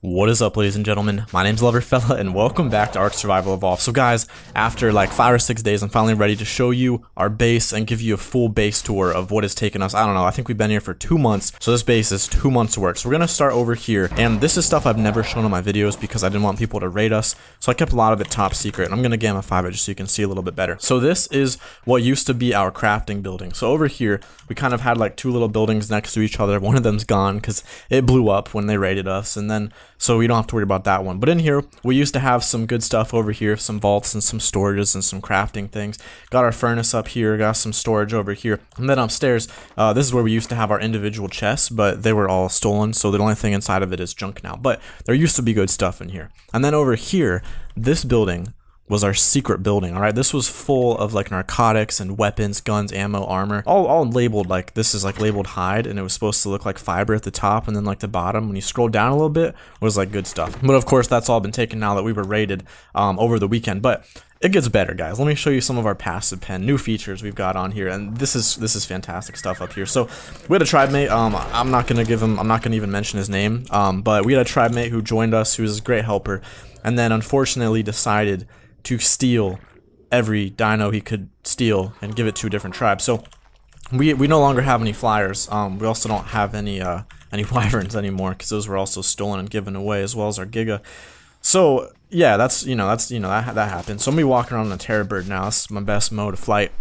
What is up, ladies and gentlemen? My name's Loverfella, and welcome back to Ark Survival Evolved. So guys, after like 5 or 6 days, I'm finally ready to show you our base and give you a full base tour of what has taken us, I don't know, I think we've been here for 2 months, so this base is 2 months work. So we're gonna start over here, and this is stuff I've never shown in my videos because I didn't want people to raid us, so I kept a lot of it top secret, and I'm gonna gamify it just so you can see a little bit better. So this is what used to be our crafting building. So over here, we kind of had like 2 little buildings next to each other. One of them's gone because it blew up when they raided us, and then so we don't have to worry about that one. But in here, we used to have some good stuff over here, some vaults and some storages and some crafting things. Got our furnace up here, got some storage over here. And then upstairs, this is where we used to have our individual chests, but they were all stolen, so the only thing inside of it is junk now. But there used to be good stuff in here. And then over here, this building was our secret building. All right, this was full of like narcotics and weapons, guns, ammo, armor, all labeled like this is like labeled hide, and it was supposed to look like fiber at the top, and then like the bottom when you scroll down a little bit was like good stuff. But of course that's all been taken now that we were raided over the weekend. But it gets better, guys. Let me show you some of our passive pen, new features we've got on here, and this is fantastic stuff up here. So we had a tribe mate. I'm not gonna even mention his name. But we had a tribe mate who joined us, who was a great helper, and then unfortunately decided to steal every dino he could steal and give it to a different tribe. So we no longer have any flyers. We also don't have any wyverns anymore because those were also stolen and given away, as well as our giga. So yeah, that happened. So I'm gonna be walking around on a terror bird now. This is my best mode of flight.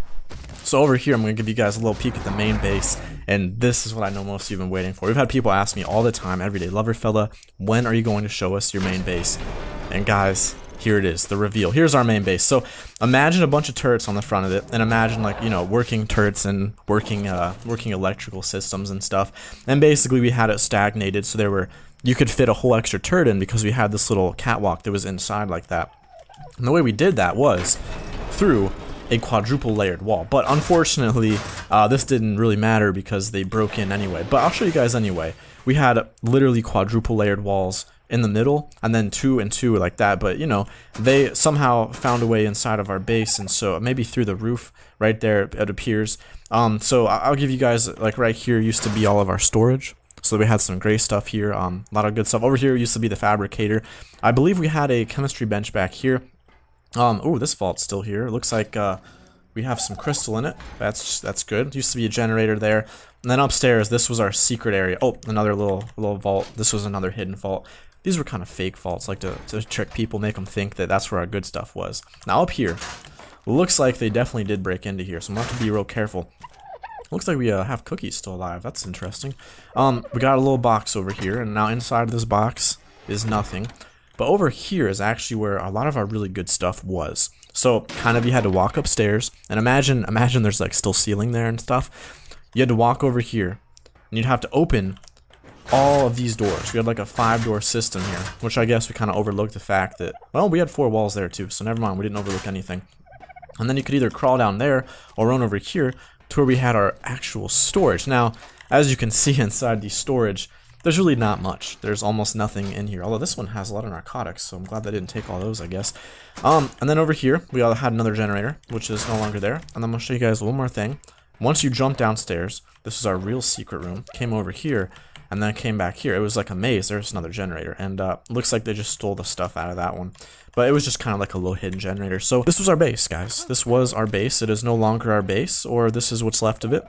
So over here, I'm gonna give you guys a little peek at the main base, and this is what I know most of you have been waiting for. We've had people ask me all the time, every day, Loverfella, when are you going to show us your main base? And guys, here it is, the reveal. Here's our main base. So imagine a bunch of turrets on the front of it, and imagine like, you know, working turrets and working electrical systems and stuff. And basically we had it stagnated, so you could fit a whole extra turret in because we had this little catwalk that was inside like that. And the way we did that was through a quadruple layered wall. But unfortunately, this didn't really matter because they broke in anyway. But I'll show you guys anyway. We had literally quadruple layered walls in the middle, and then 2 and 2 like that. But you know, they somehow found a way inside of our base, and so maybe through the roof right there it appears. So I'll give you guys, like right here used to be all of our storage. So we had some gray stuff here, a lot of good stuff. Over here used to be the fabricator. I believe we had a chemistry bench back here. Oh, this vault's still here. It looks like we have some crystal in it. That's good. Used to be a generator there. And then upstairs, this was our secret area. Oh, another little vault. This was another hidden vault. These were kind of fake vaults, like to trick people, make them think that that's where our good stuff was. Now up here, looks like they definitely did break into here, so I'm gonna have to be real careful. Looks like we have cookies still alive. That's interesting. We got a little box over here, and now inside of this box is nothing. But over here is actually where a lot of our really good stuff was. So kind of you had to walk upstairs, and imagine there's like still ceiling there and stuff. You had to walk over here, and you'd have to open all of these doors. We had like a 5-door system here, which I guess we kind of overlooked the fact that, well, we had 4 walls there too, so never mind, we didn't overlook anything. And then you could either crawl down there or run over here to where we had our actual storage. Now, as you can see inside the storage, there's really not much. There's almost nothing in here, although this one has a lot of narcotics, so I'm glad they didn't take all those, I guess. And then over here, we had another generator, which is no longer there. And I'm gonna show you guys one more thing. Once you jump downstairs, this is our real secret room, came over here, and then came back here. It was like a maze. There's another generator, and looks like they just stole the stuff out of that one. But it was just kind of like a low hidden generator. So this was our base, guys. This was our base. It is no longer our base, or this is what's left of it.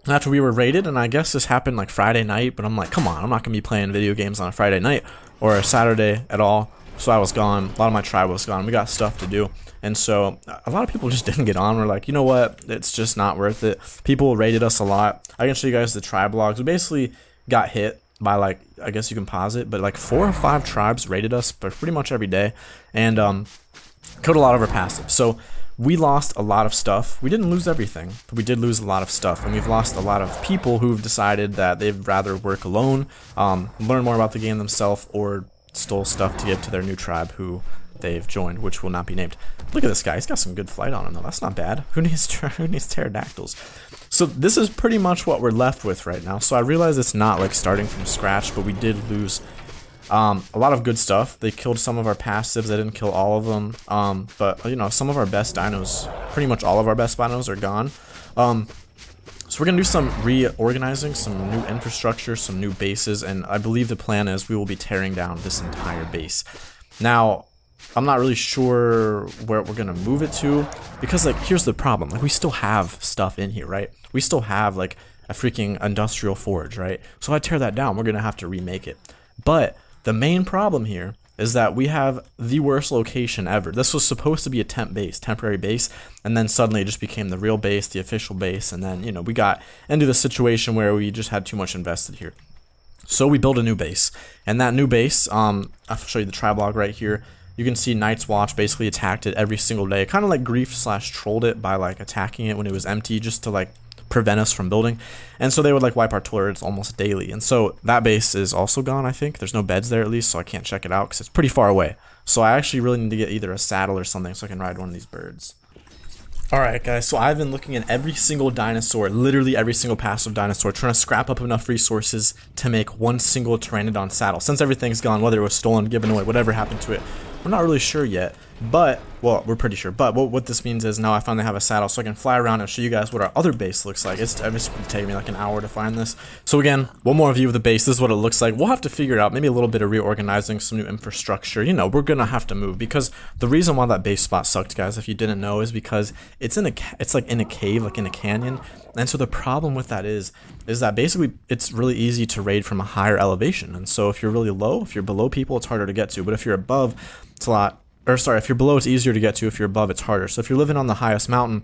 After we were raided, and I guess this happened like Friday night, but I'm like, come on, I'm not gonna be playing video games on a Friday night or a Saturday at all. So I was gone. A lot of my tribe was gone. We got stuff to do. And so a lot of people just didn't get on. We're like, you know what? It's just not worth it. People raided us a lot. I can show you guys the tribe logs. We basically got hit by, like, I guess you can pause it, but like 4 or 5 tribes raided us pretty much every day, and killed a lot of our passive. So we lost a lot of stuff. We didn't lose everything, but we did lose a lot of stuff, and we've lost a lot of people who've decided that they'd rather work alone, learn more about the game themselves, or stole stuff to give to their new tribe who they've joined, which will not be named. Look at this guy. He's got some good flight on him, though. That's not bad. Who needs pterodactyls? So this is pretty much what we're left with right now. So I realize it's not like starting from scratch, but we did lose a lot of good stuff. They killed some of our passives. They didn't kill all of them. But, you know, some of our best dinos, pretty much all of our best dinos are gone. So we're going to do some reorganizing, some new infrastructure, some new bases, and I believe the plan is we will be tearing down this entire base. Now, I'm not really sure where we're going to move it to, because, like, here's the problem. Like, we still have stuff in here, right? We still have, like, a freaking industrial forge, right? So if I tear that down, we're going to have to remake it. But the main problem here is that we have the worst location ever. This was supposed to be a temporary base, and then suddenly it just became the real base, the official base, and then, you know, we got into the situation where we just had too much invested here. So we built a new base, and that new base, I'll show you the tribe log right here. You can see Night's Watch basically attacked it every single day, kind of like grief/trolled it by like attacking it when it was empty, just to like prevent us from building. And so they would like wipe our turrets almost daily. And so that base is also gone, I think. There's no beds there at least, so I can't check it out because it's pretty far away. So I actually really need to get either a saddle or something so I can ride one of these birds. Alright guys, so I've been looking at every single dinosaur, literally every single passive dinosaur, trying to scrap up enough resources to make one single Pteranodon saddle. Since everything's gone, whether it was stolen, given away, whatever happened to it, we're not really sure yet. But, well, we're pretty sure. But what this means is now I finally have a saddle so I can fly around and show you guys what our other base looks like. It's going to take me like an hour to find this. So again, one more view of the base. This is what it looks like. We'll have to figure it out. Maybe a little bit of reorganizing, some new infrastructure. You know, we're going to have to move because the reason why that base spot sucked, guys, if you didn't know, is because it's like in a cave, like in a canyon. And so the problem with that is that basically it's really easy to raid from a higher elevation. And so if you're really low, if you're below people, it's harder to get to. But if you're above, it's a lot. Or sorry, if you're below, it's easier to get to. If you're above, it's harder. So if you're living on the highest mountain,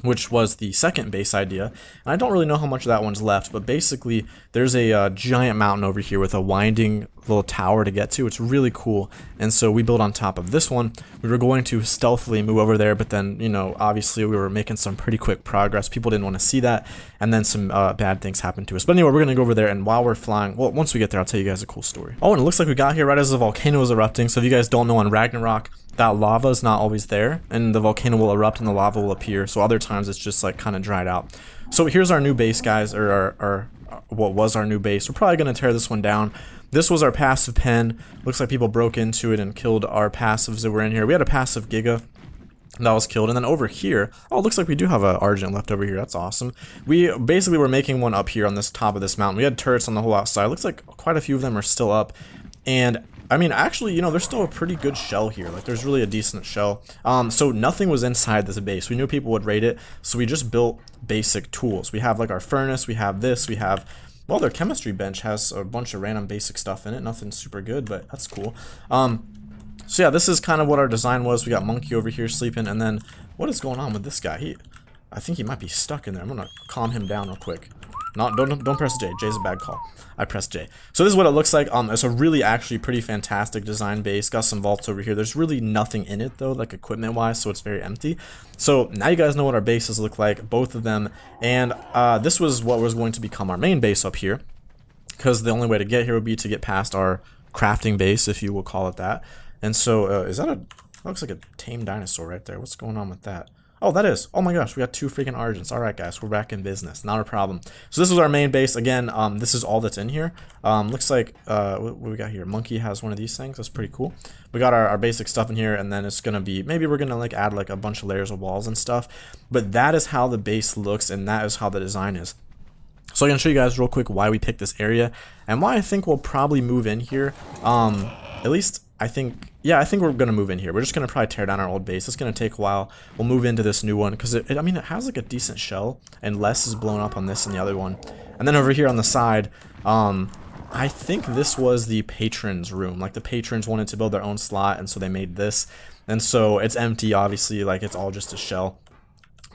which was the second base idea, and I don't really know how much of that one's left, but basically there's a giant mountain over here with a winding little tower to get to. It's really cool, and so we built on top of this one. We were going to stealthily move over there, but then, you know, obviously we were making some pretty quick progress. People didn't want to see that, and then some bad things happened to us. But anyway, we're gonna go over there, and while we're flying, well, once we get there, I'll tell you guys a cool story. Oh, and it looks like we got here right as the volcano was erupting. So if you guys don't know, on Ragnarok, that lava is not always there, and the volcano will erupt and the lava will appear. So other times it's just like kind of dried out. So here's our new base, guys, or our what was our new base. We're probably going to tear this one down. This was our passive pen. Looks like people broke into it and killed our passives that were in here. We had a passive Giga that was killed, and then over here, oh, it looks like we do have an Argent left over here. That's awesome. We basically were making one up here on this top of this mountain. We had turrets on the whole outside. Looks like quite a few of them are still up, and I mean, actually, you know, there's still a pretty good shell here. Like, there's really a decent shell. So nothing was inside this base. We knew people would raid it, so we just built basic tools. We have, like, our furnace. We have this. We have, well, their chemistry bench has a bunch of random basic stuff in it. Nothing super good, but that's cool. So, yeah, this is kind of what our design was. We got Monkey over here sleeping, and then what is going on with this guy? I think he might be stuck in there. I'm going to calm him down real quick. Don't press J. J's a bad call. I pressed J. So this is what it looks like. It's a really actually pretty fantastic design base. Got some vaults over here. There's really nothing in it though, like equipment wise, so it's very empty. So now you guys know what our bases look like, both of them. And this was what was going to become our main base up here, because the only way to get here would be to get past our crafting base, if you will call it that. And so is that looks like a tame dinosaur right there. What's going on with that? Oh, that is. Oh my gosh, we got 2 freaking Argents. Alright guys, we're back in business. Not a problem. So this is our main base. Again, this is all that's in here. Looks like, what we got here? Monkey has one of these things. That's pretty cool. We got our basic stuff in here, and then it's gonna be, maybe we're gonna like add like a bunch of layers of walls and stuff. But that is how the base looks, and that is how the design is. So I'm gonna show you guys real quick why we picked this area, and why I think we'll probably move in here. At least, I think we're gonna move in here. We're just gonna probably tear down our old base. It's gonna take a while. We'll move into this new one because I mean, it has like a decent shell, and less is blown up on this and the other one. And then over here on the side, I think this was the patrons' room. Like the patrons wanted to build their own slot, and so they made this. And so it's empty, obviously. Like it's all just a shell.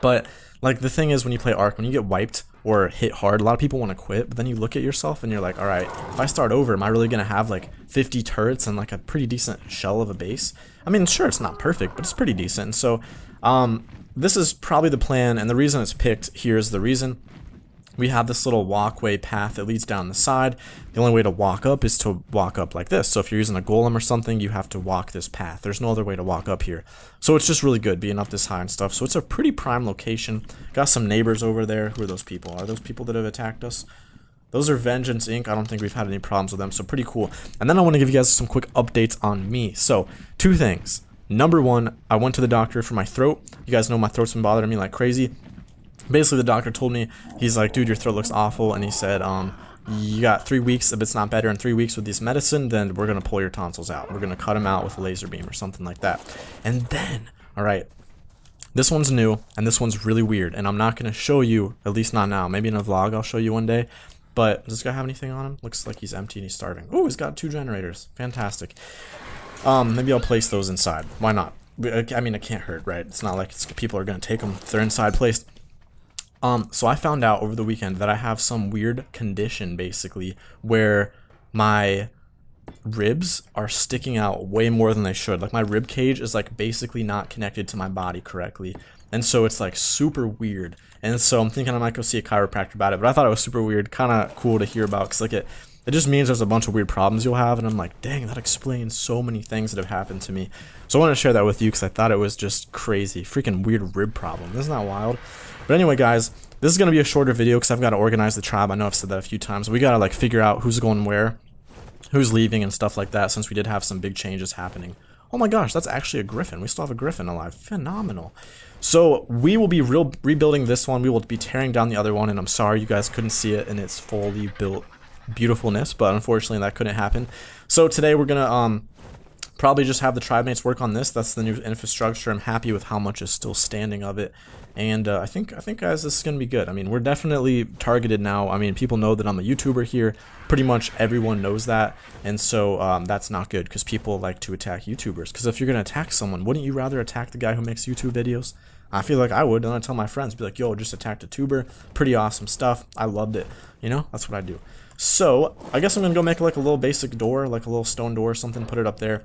But like the thing is, when you play Ark, when you get wiped or hit hard, a lot of people want to quit, but then you look at yourself and you're like, all right, if I start over, am I really gonna have like 50 turrets and like a pretty decent shell of a base? I mean, sure, it's not perfect, but it's pretty decent. And so this is probably the plan, and the reason it's picked here is the reason. We have this little walkway path that leads down the side. The only way to walk up is to walk up like this. So if you're using a golem or something, you have to walk this path. There's no other way to walk up here. So it's just really good being up this high and stuff. So it's a pretty prime location. Got some neighbors over there. Who are those people? Are those people that have attacked us? Those are Vengeance Inc. I don't think we've had any problems with them, so pretty cool. And then I want to give you guys some quick updates on me. So 2 things. Number 1, I went to the doctor for my throat. You guys know my throat's been bothering me like crazy. Basically, the doctor told me, he's like, dude, your throat looks awful, and he said, you got 3 weeks. If it's not better in 3 weeks with this medicine, then we're gonna pull your tonsils out. We're gonna cut them out with a laser beam or something like that. And then, all right, this one's new, and this one's really weird, and I'm not gonna show you, at least not now. Maybe in a vlog I'll show you one day. But does this guy have anything on him? Looks like he's empty and he's starving. Oh, he's got 2 generators. Fantastic. Maybe I'll place those inside. Why not? I mean, it can't hurt, right? It's not like people are gonna take them if they're inside placed. So I found out over the weekend that I have some weird condition, basically, where my ribs are sticking out way more than they should. Like, my rib cage is like basically not connected to my body correctly, and so it's like super weird. And so I'm thinking I might go see a chiropractor about it, but I thought it was super weird, kind of cool to hear about, because like it just means there's a bunch of weird problems you'll have, and I'm like, dang, that explains so many things that have happened to me. So I wanted to share that with you because I thought it was just crazy. Freaking weird rib problem. Isn't that wild? But anyway, guys, this is going to be a shorter video because I've got to organize the tribe. I know I've said that a few times. We got to like figure out who's going where, who's leaving and stuff like that, since we did have some big changes happening. Oh my gosh, that's actually a griffin. We still have a griffin alive. Phenomenal. So we will be rebuilding this one. We will be tearing down the other one, and I'm sorry you guys couldn't see it in its fully built beautifulness, but unfortunately that couldn't happen. So today we're gonna probably just have the tribe mates work on this. That's the new infrastructure. I'm happy with how much is still standing of it, and I think guys, this is gonna be good. I mean, we're definitely targeted now. I mean, people know that I'm a YouTuber here. Pretty much everyone knows that, and so that's not good because people like to attack YouTubers. Because if you're gonna attack someone, wouldn't you rather attack the guy who makes YouTube videos? I feel like I would, and I tell my friends, be like, yo, just attacked a tuber. Pretty awesome stuff. I loved it. You know, that's what I do. So I guess I'm gonna go make like a little basic door, like a little stone door or something, put it up there.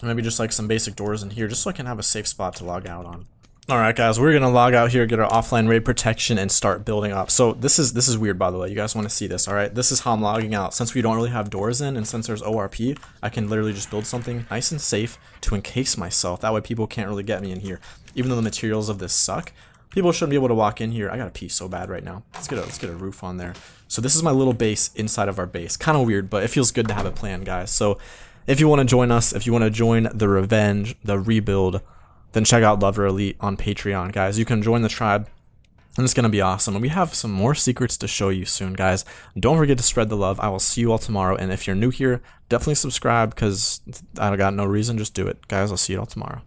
Maybe just like some basic doors in here, just so I can have a safe spot to log out on. Alright guys, we're gonna log out here, get our offline raid protection, and start building up. So this is weird, by the way. You guys want to see this, alright? This is how I'm logging out. Since we don't really have doors in, and since there's ORP, I can literally just build something nice and safe to encase myself. That way people can't really get me in here. Even though the materials of this suck, people shouldn't be able to walk in here. I gotta pee so bad right now. Let's get a roof on there. So this is my little base inside of our base. Kind of weird, but it feels good to have a plan, guys. So if you want to join us, if you want to join the revenge, the rebuild, then check out Lover Elite on Patreon, guys. You can join the tribe, and it's going to be awesome. And we have some more secrets to show you soon, guys. Don't forget to spread the love. I will see you all tomorrow. And if you're new here, definitely subscribe, because I got no reason. Just do it. Guys, I'll see you all tomorrow.